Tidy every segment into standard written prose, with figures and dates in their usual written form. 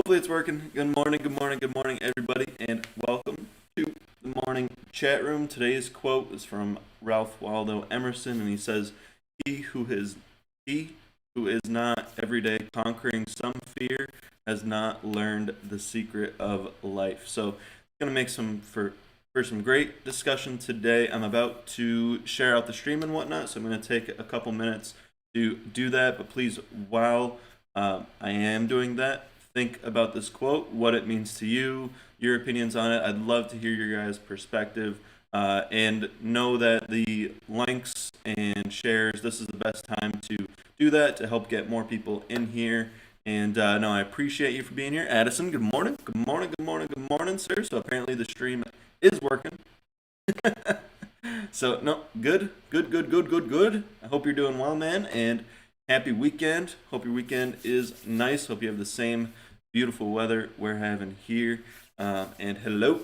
Hopefully it's working. Good morning, good morning, good morning, everybody, and welcome to the morning chat room. Today's quote is from Ralph Waldo Emerson, and he says, "He who is not every day conquering some fear has not learned the secret of life." So, it's gonna make for some great discussion today. I'm about to share out the stream and whatnot, so I'm gonna take a couple minutes to do that. But please, while I am doing that, think about this quote, what it means to you, your opinions on it. I'd love to hear your guys' perspective. And know that the likes and shares, this is the best time to do that to help get more people in here. And no, I appreciate you for being here. Addison, good morning. Good morning, good morning, good morning, sir. So apparently the stream is working. So, no, good. I hope you're doing well, man. And happy weekend. Hope your weekend is nice. Hope you have the same beautiful weather we're having here. And hello.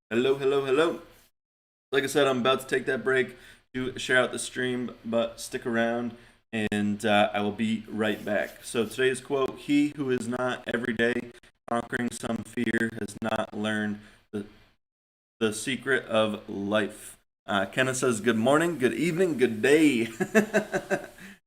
Like I said, I'm about to take that break to share out the stream, but stick around and I will be right back. So today's quote, "He who is not every day conquering some fear has not learned the secret of life." Kenneth says, "Good morning, good evening, good day."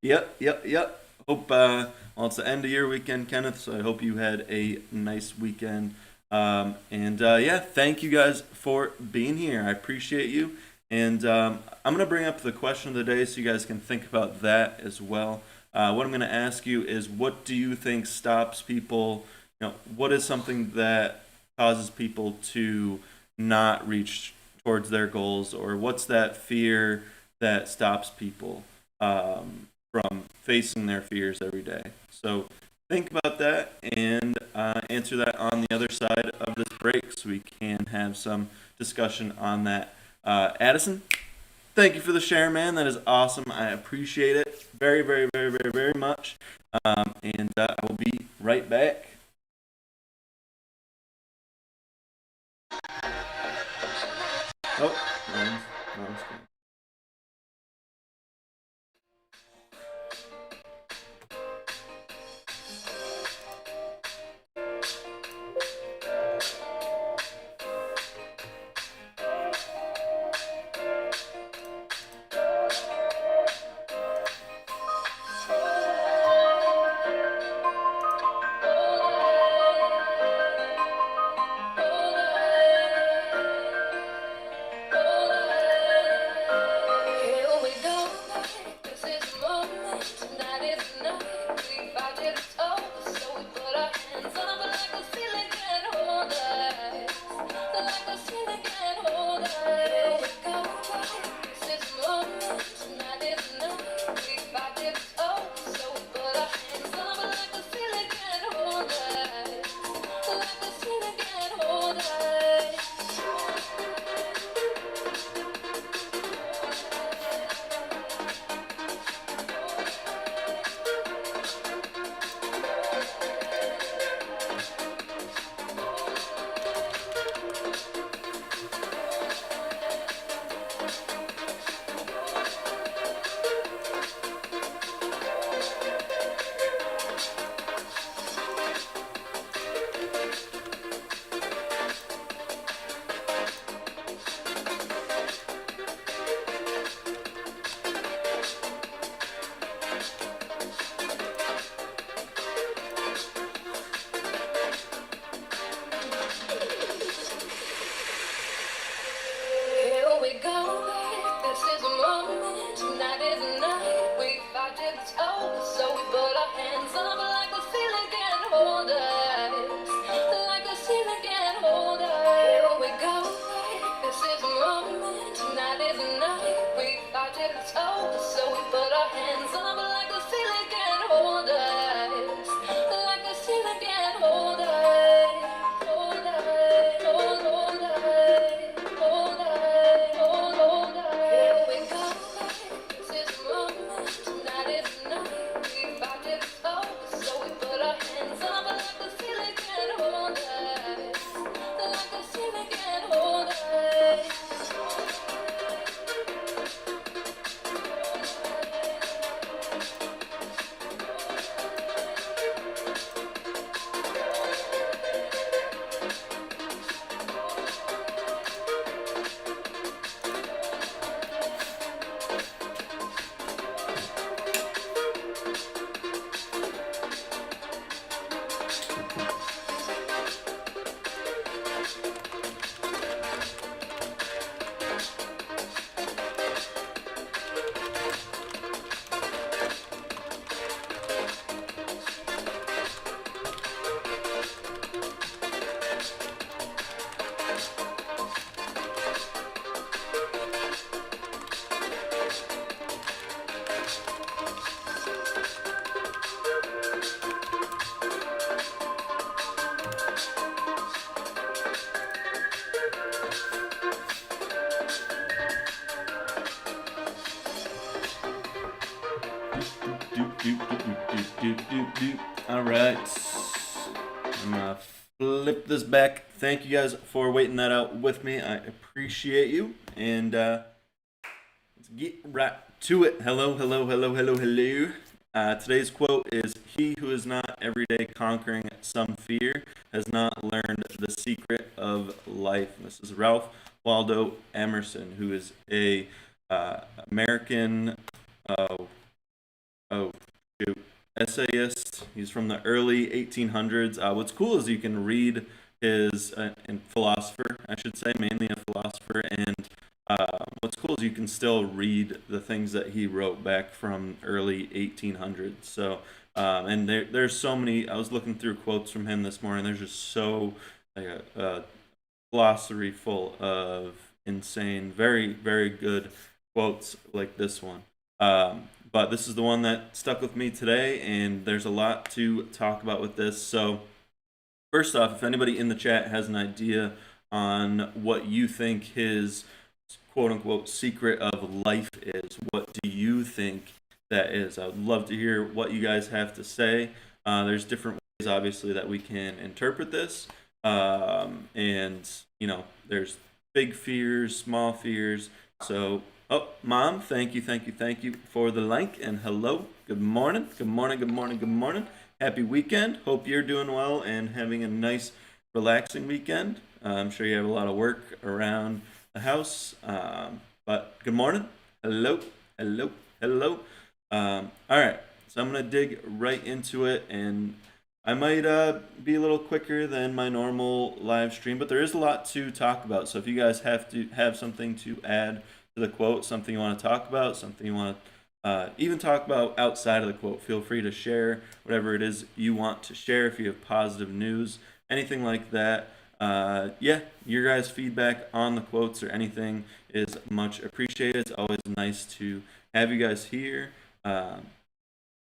Yep. Hope, well, it's the end of your weekend, Kenneth, so I hope you had a nice weekend. Yeah, thank you guys for being here. I appreciate you. And I'm going to bring up the question of the day so you guys can think about that as well. What I'm going to ask you is, what do you think stops people? What is something that causes people to not reach towards their goals, or what's that fear that stops people from facing their fears every day? So think about that and answer that on the other side of this break so we can have some discussion on that. Addison, thank you for the share, man. That is awesome. I appreciate it very much. And I will be right back. Oh, no, I'm just kidding. All right. I'm gonna flip this back. Thank you guys for waiting that out with me. I appreciate you. And let's get right to it. Hello, hello, hello, hello, hello. Today's quote is, "He who is not every day conquering some fear has not learned the secret of life." And this is Ralph Waldo Emerson, who is a American oh shoot essayist. He's from the early 1800s. What's cool is you can read his and philosopher, I should say, mainly a philosopher. And what's cool is you can still read the things that he wrote back from early 1800s. So and there's so many. I was looking through quotes from him this morning. There's just so like a glossary full of insane, very very good quotes like this one. But this is the one that stuck with me today, and there's a lot to talk about with this. So, first off, if anybody in the chat has an idea on what you think his quote unquote secret of life is, what do you think that is? I would love to hear what you guys have to say. There's different ways, obviously, that we can interpret this. And, there's big fears, small fears. So, oh, Mom, thank you for the like, and hello, good morning, good morning, good morning, good morning. Happy weekend. Hope you're doing well and having a nice, relaxing weekend. I'm sure you have a lot of work around the house, but good morning. Hello, hello, hello. All right, so I'm gonna dig right into it, and I might be a little quicker than my normal live stream, but there is a lot to talk about. So if you guys have something to add to the quote, something you want to talk about, something you want to even talk about outside of the quote, feel free to share whatever it is you want to share. If you have positive news, anything like that, your guys' feedback on the quotes or anything is much appreciated. It's always nice to have you guys here.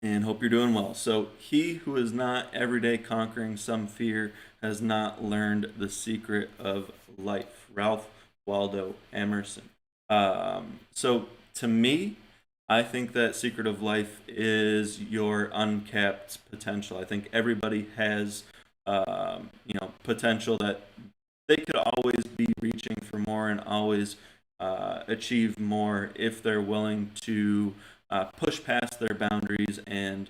And hope you're doing well. So, he who is not every day conquering some fear has not learned the secret of life. Ralph Waldo Emerson. So, to me, I think that secret of life is your uncapped potential. I think everybody has, potential that they could always be reaching for more and always achieve more if they're willing to push past their boundaries and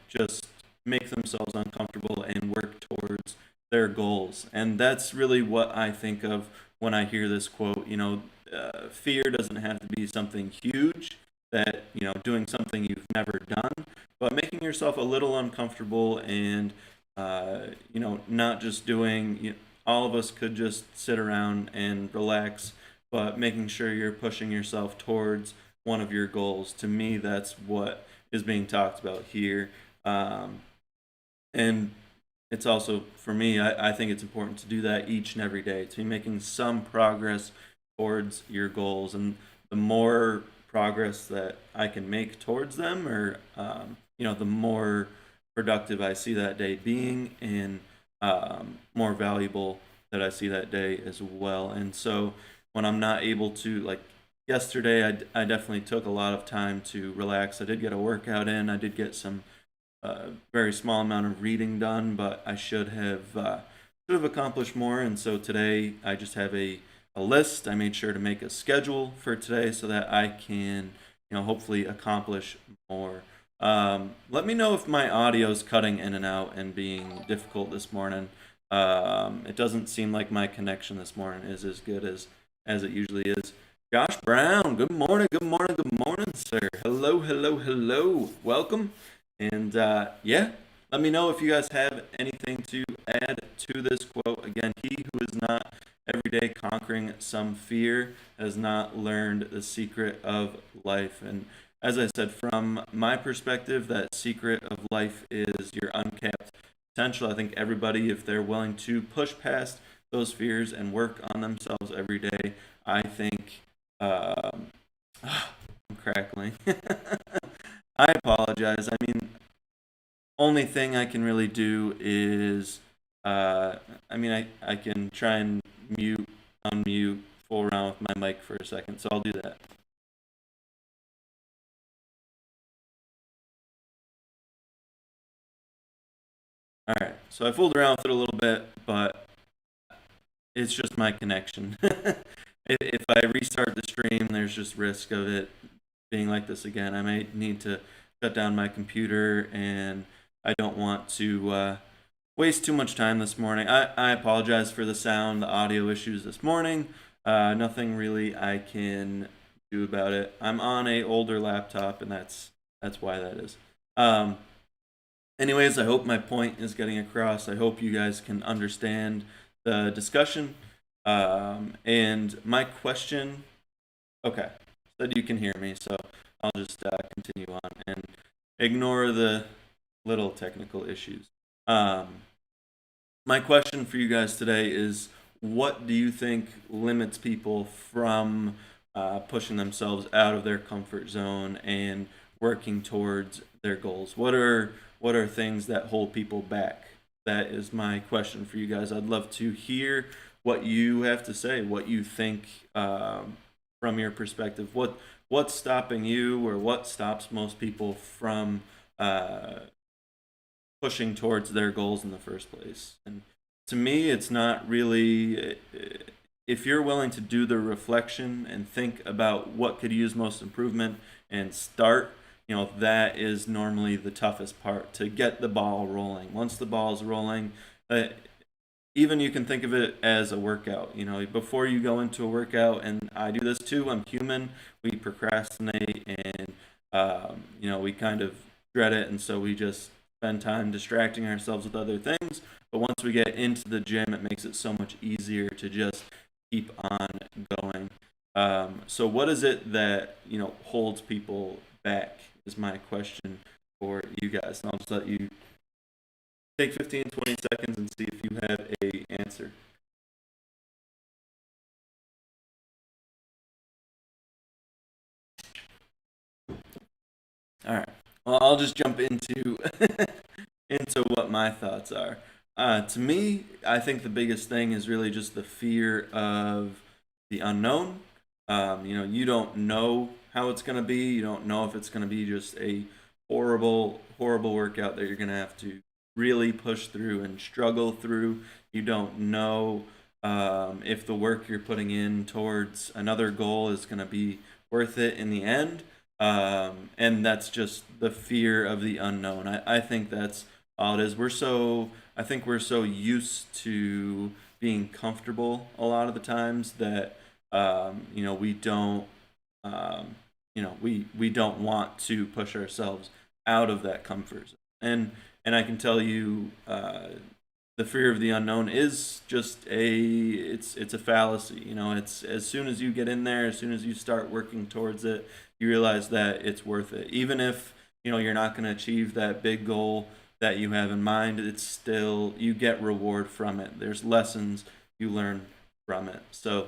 just make themselves uncomfortable and work towards their goals. And that's really what I think of when I hear this quote. Fear doesn't have to be something huge, that doing something you've never done, but making yourself a little uncomfortable and not just doing. All of us could just sit around and relax, but making sure you're pushing yourself towards one of your goals. To me, that's what is being talked about here. And it's also, for me, I think it's important to do that each and every day, to be making some progress towards your goals. And the more progress that I can make towards them, or, the more productive I see that day being, and more valuable that I see that day as well. And so when I'm not able to, like, yesterday, I definitely took a lot of time to relax. I did get a workout in. I did get some very small amount of reading done, but I should have accomplished more. And so today, I just have a list. I made sure to make a schedule for today so that I can, hopefully accomplish more. Let me know if my audio is cutting in and out and being difficult this morning. It doesn't seem like my connection this morning is as good as it usually is. Josh Brown, good morning, good morning, good morning, sir. Hello, hello, hello. Welcome. And let me know if you guys have anything to add to this quote. Again, he who is not every day conquering some fear has not learned the secret of life. And as I said, from my perspective, that secret of life is your uncapped potential. I think everybody, if they're willing to push past those fears and work on themselves every day, I think I'm crackling. I apologize. I mean, only thing I can really do is, I can try and unmute, fool around with my mic for a second, so I'll do that. All right. So I fooled around with it a little bit, but it's just my connection. If I restart the stream, there's just risk of it being like this again. I may need to shut down my computer, and I don't want to waste too much time this morning. I apologize for the sound, the audio issues this morning. Nothing really I can do about it. I'm on a older laptop, and that's why that is. Anyways, I hope my point is getting across. I hope you guys can understand the discussion. And my question, okay, said you can hear me, so I'll just continue on and ignore the little technical issues. My question for you guys today is, what do you think limits people from pushing themselves out of their comfort zone and working towards their goals? What are things that hold people back? That is my question for you guys. I'd love to hear what you have to say, what you think from your perspective. What's stopping you, or what stops most people from pushing towards their goals in the first place? And to me, it's not really. If you're willing to do the reflection and think about what could use most improvement and start, that is normally the toughest part, to get the ball rolling. Once the ball is rolling, even you can think of it as a workout. Before you go into a workout, and I do this too, I'm human, we procrastinate, and we kind of dread it, and so we just spend time distracting ourselves with other things. But once we get into the gym, it makes it so much easier to just keep on going. So what is it that holds people back, is my question for you guys. And I'll just let you take 15-20 seconds and see if you have a answer. All right. Well, I'll just jump into into what my thoughts are. To me, I think the biggest thing is really just the fear of the unknown. You don't know how it's going to be. You don't know if it's going to be just a horrible, horrible workout that you're going to have to really push through and struggle through. You don't know if the work you're putting in towards another goal is going to be worth it in the end. And that's just the fear of the unknown. I think that's all it is. I think we're so used to being comfortable a lot of the times that we don't we don't want to push ourselves out of that comfort zone. And I can tell you, the fear of the unknown is just it's a fallacy. It's as soon as you get in there, as soon as you start working towards it, you realize that it's worth it. Even if you're not going to achieve that big goal that you have in mind, it's still, you get reward from it. There's lessons you learn from it. So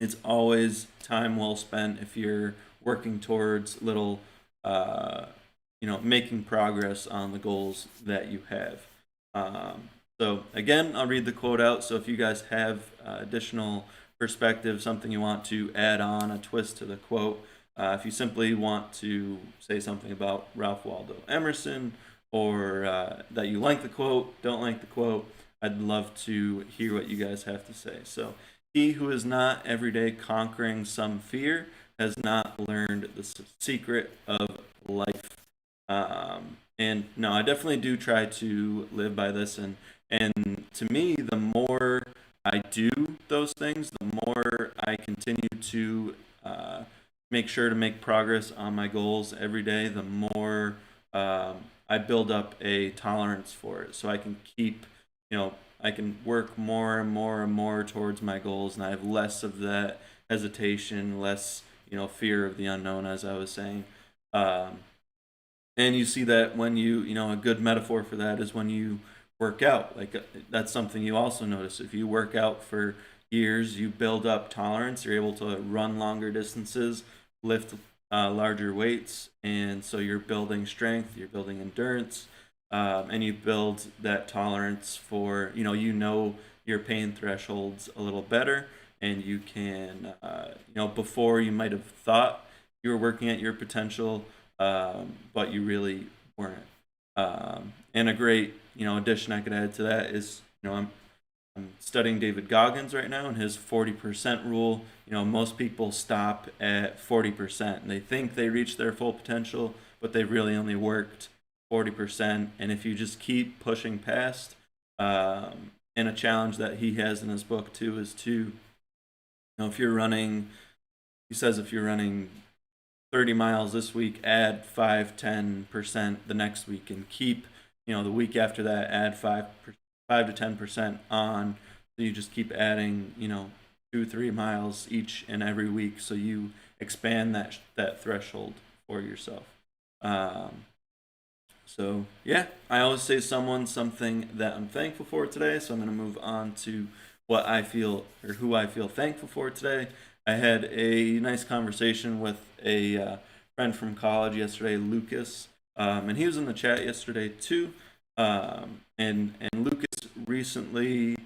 it's always time well spent if you're working towards little making progress on the goals that you have. So again, I'll read the quote out. So if you guys have additional perspective, something you want to add on, a twist to the quote, if you simply want to say something about Ralph Waldo Emerson, or that you like the quote, don't like the quote, I'd love to hear what you guys have to say. So, he who is not every day conquering some fear has not learned the secret of life. And no, I definitely do try to live by this, and to me, the more I do those things, the more I continue to make sure to make progress on my goals every day, the more I build up a tolerance for it. So I can keep, I can work more and more and more towards my goals, and I have less of that hesitation, less, fear of the unknown, as I was saying. And you see that when a good metaphor for that is when you work out. Like, that's something you also notice. If you work out for years, you build up tolerance, you're able to run longer distances, lift larger weights, and so you're building strength, you're building endurance, and you build that tolerance for, your pain thresholds a little better, and you can, before you might have thought you were working at your potential, but you really weren't. And a great addition I could add to that is, I'm studying David Goggins right now and his 40% rule. Most people stop at 40%. They think they reach their full potential, but they really only worked 40%. And if you just keep pushing past, and a challenge that he has in his book too is to, if you're running, he says if you're running 30 miles this week, add 5-10% the next week, and keep, the week after that, add 5 to 10% on. So you just keep adding, 2-3 miles each and every week, so you expand that threshold for yourself. So yeah, I always say something that I'm thankful for today. So I'm going to move on to what I feel, or who I feel thankful for today. I had a nice conversation with a friend from college yesterday, Lucas, and he was in the chat yesterday too. And Lucas recently,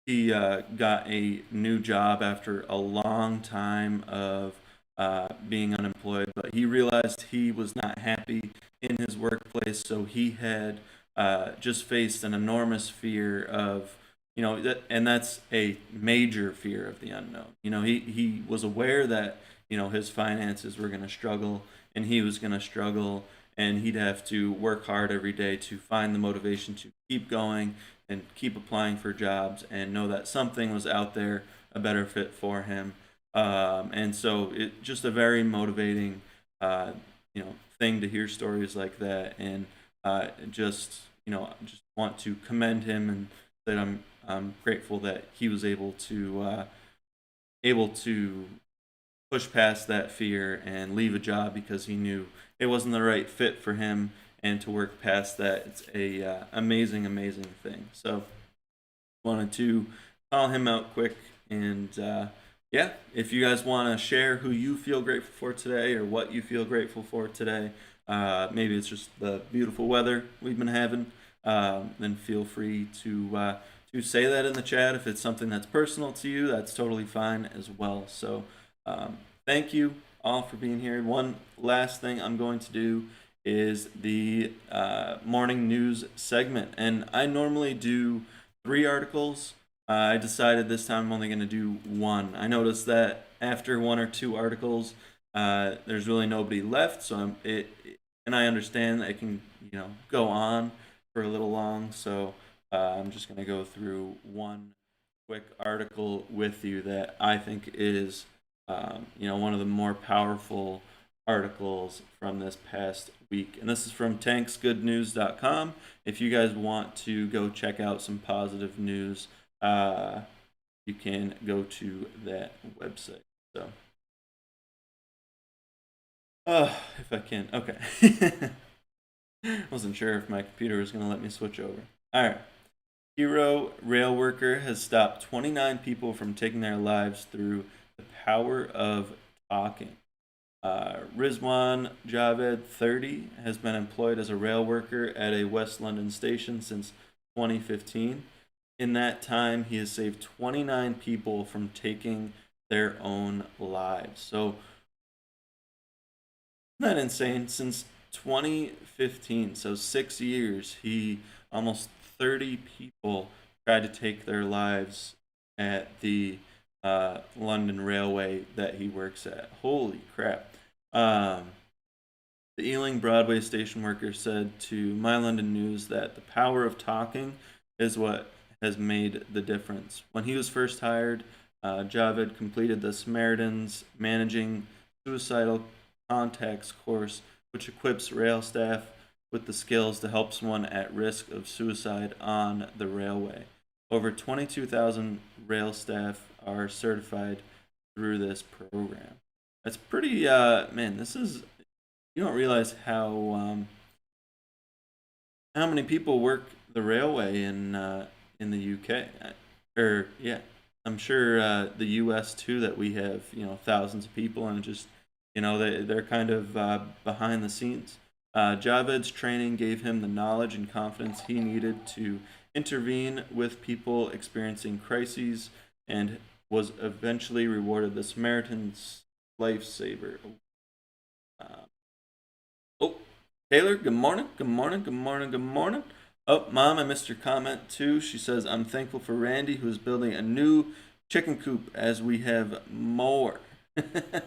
he got a new job after a long time of being unemployed, but he realized he was not happy in his workplace, so he had just faced an enormous fear of, and that's a major fear of the unknown. He was aware that, his finances were going to struggle, and he was going to struggle, and he'd have to work hard every day to find the motivation to keep going and keep applying for jobs and know that something was out there, a better fit for him. And so it just a very motivating, thing to hear stories like that, and just want to commend him, and that I'm grateful that he was able to push past that fear and leave a job because he knew it wasn't the right fit for him, and to work past that. It's a amazing thing. So wanted to call him out quick, and yeah, if you guys want to share who you feel grateful for today, or what you feel grateful for today, maybe it's just the beautiful weather we've been having, then feel free to say that in the chat. If it's something that's personal to you, that's totally fine as well. So thank you all for being here. One last thing I'm going to do is the morning news segment, and I normally do 3 articles. I decided this time I'm only going to do 1. I noticed that after 1 or 2 articles, there's really nobody left. So and I understand that it can, go on for a little long. So I'm just going to go through 1 quick article with you that I think is, one of the more powerful articles from this past week. And this is from tanksgoodnews.com. If you guys want to go check out some positive news, you can go to that website. So, if I can, okay. Wasn't sure if my computer was going to let me switch over. All right. Hero rail worker has stopped 29 people from taking their lives through the power of talking. Rizwan Javed, 30, has been employed as a rail worker at a West London station since 2015. In that time, he has saved 29 people from taking their own lives. So, isn't that insane? Since 2015, so 6 years, almost 30 people tried to take their lives at the London Railway that he works at. Holy crap. The Ealing Broadway station worker said to My London News that the power of talking is what has made the difference. When he was first hired, Javed completed the Samaritans Managing Suicidal Contacts course, which equips rail staff with the skills to help someone at risk of suicide on the railway. Over 22,000 rail staff are certified through this program. That's pretty, man, this is, you don't realize how many people work the railway in the UK. I'm sure the US too, that we have, thousands of people, and just, they're kind of behind the scenes. Javed's training gave him the knowledge and confidence he needed to intervene with people experiencing crises, and was eventually rewarded the Samaritan's Lifesaver. Taylor, good morning. Oh, Mom, I missed your comment too. She says, I'm thankful for Randy, who is building a new chicken coop as we have more. Oh,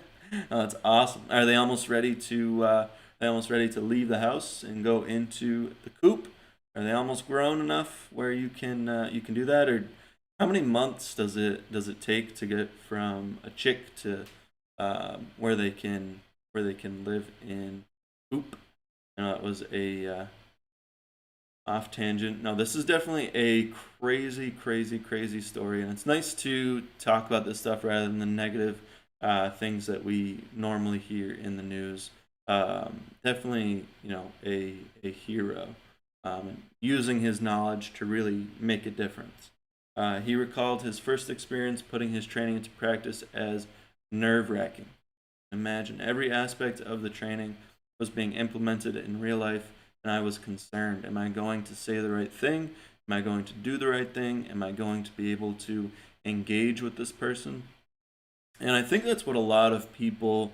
that's awesome. Are they almost ready to leave the house and go into the coop? Are they almost grown enough where you can do that? Or how many months does it take to get from a chick to where they can live in coop? I know that was a off tangent. No, this is definitely a crazy, crazy, crazy story, and it's nice to talk about this stuff rather than the negative things that we normally hear in the news. Definitely, a hero, and using his knowledge to really make a difference. He recalled his first experience putting his training into practice as nerve wracking. Imagine every aspect of the training was being implemented in real life, and I was concerned. Am I going to say the right thing? Am I going to do the right thing? Am I going to be able to engage with this person? And I think that's what a lot of people,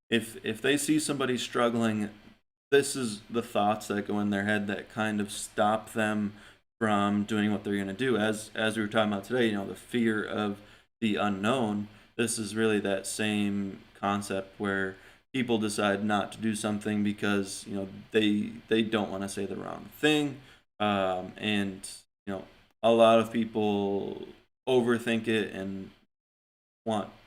if they see somebody struggling, this is the thoughts that go in their head that kind of stop them from doing what they're going to do. As we were talking about today, the fear of the unknown. This is really that same concept where people decide not to do something because they don't want to say the wrong thing, and a lot of people overthink it and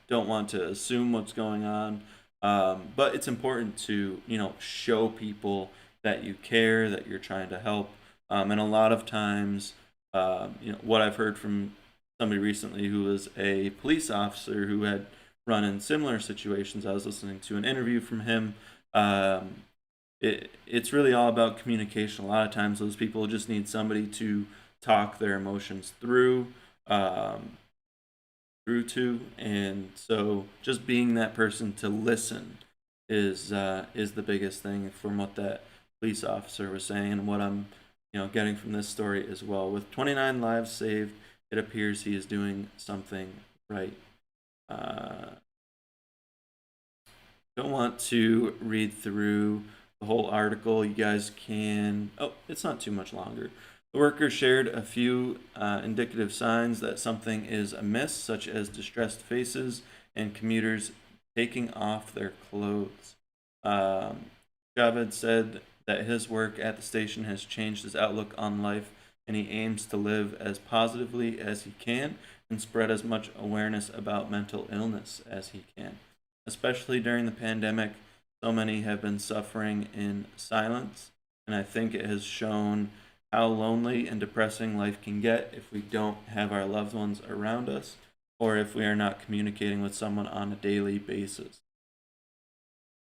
don't want to assume what's going on. But it's important to show people that you care, that you're trying to help. And a lot of times, what I've heard from somebody recently who was a police officer who had run in similar situations. I was listening to an interview from him. It's really all about communication. A lot of times, those people just need somebody to talk their emotions um, through to, and so just being that person to listen is the biggest thing from what that police officer was saying, and what I'm getting from this story as well. With 29 lives saved, it appears he is doing something right. Don't want to read through the whole article. You guys can. Oh, it's not too much longer. The workers shared a few indicative signs that something is amiss, such as distressed faces and commuters taking off their clothes. Um, Javed said that his work at the station has changed his outlook on life, and he aims to live as positively as he can and spread as much awareness about mental illness as he can. Especially during the pandemic, so many have been suffering in silence, and I think it has shown how lonely and depressing life can get if we don't have our loved ones around us, or if we are not communicating with someone on a daily basis.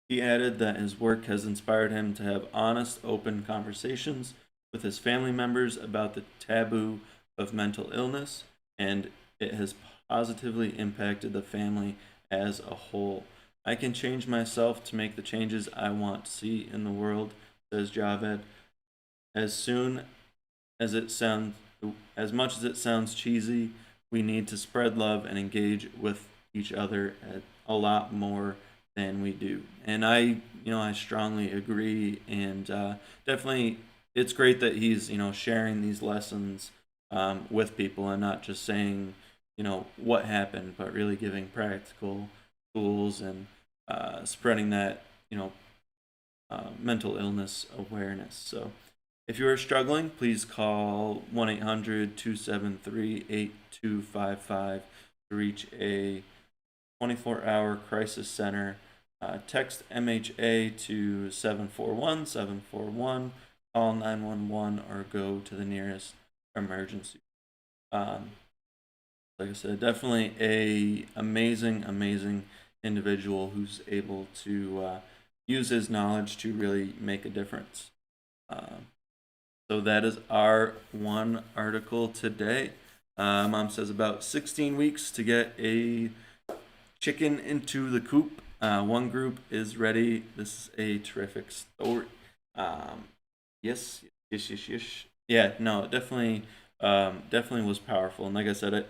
He added that his work has inspired him to have honest, open conversations with his family members about the taboo of mental illness, and it has positively impacted the family as a whole. I can change myself to make the changes I want to see in the world, says Javed. As soon as it sounds, as much as it sounds cheesy, we need to spread love and engage with each other a lot more than we do. And I strongly agree. And definitely, it's great that he's, sharing these lessons with people and not just saying, what happened, but really giving practical tools and spreading that, mental illness awareness. So if you are struggling, please call 1-800-273-8255 to reach a 24-hour crisis center. Text MHA to 741-741, call 911, or go to the nearest emergency. Um, like I said, definitely a amazing individual who's able to use his knowledge to really make a difference. So that is our one article today. Mom says about 16 weeks to get a chicken into the coop. One group is ready. This is a terrific story. Yes. Yeah, no, definitely was powerful. And like I said,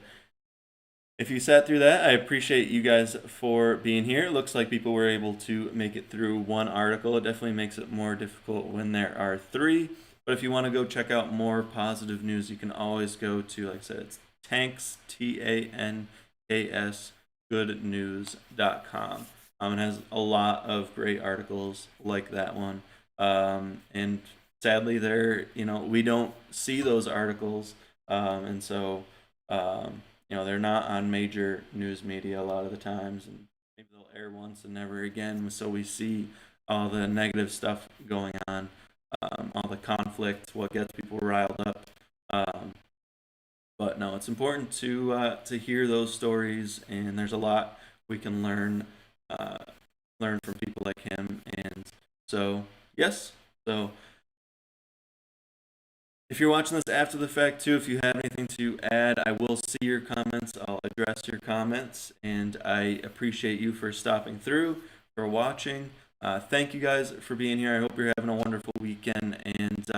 if you sat through that, I appreciate you guys for being here. It looks like people were able to make it through one article. It definitely makes it more difficult when there are three. But if you want to go check out more positive news, you can always go to, like I said, it's Tanks, TANKS, goodnews.com. It has a lot of great articles like that one. And sadly, we don't see those articles. And so, they're not on major news media a lot of the times. And maybe they'll air once and never again. So we see all the negative stuff going on, all the conflict, what gets people riled up. But no, it's important to hear those stories, and there's a lot we can learn from people like him. And so yes, so if you're watching this after the fact too, if you have anything to add, I will see your comments. I'll address your comments, and I appreciate you for stopping through, for watching. Thank you guys for being here. I hope you're having a wonderful weekend, and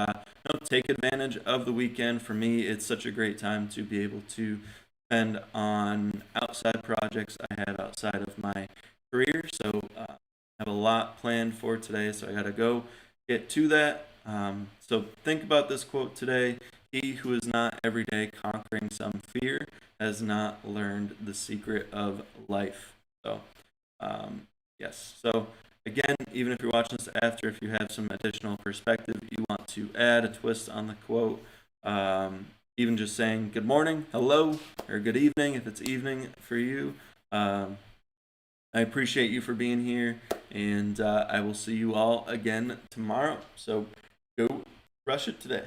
take advantage of the weekend. For me, it's such a great time to be able to spend on outside projects I have outside of my career. So I have a lot planned for today, so I got to go get to that. So think about this quote today. He who is not every day conquering some fear has not learned the secret of life. So, yes. So again, even if you're watching this after, if you have some additional perspective you want to add a twist on the quote, even just saying good morning, hello, or good evening if it's evening for you. I appreciate you for being here, and I will see you all again tomorrow. So go rush it today.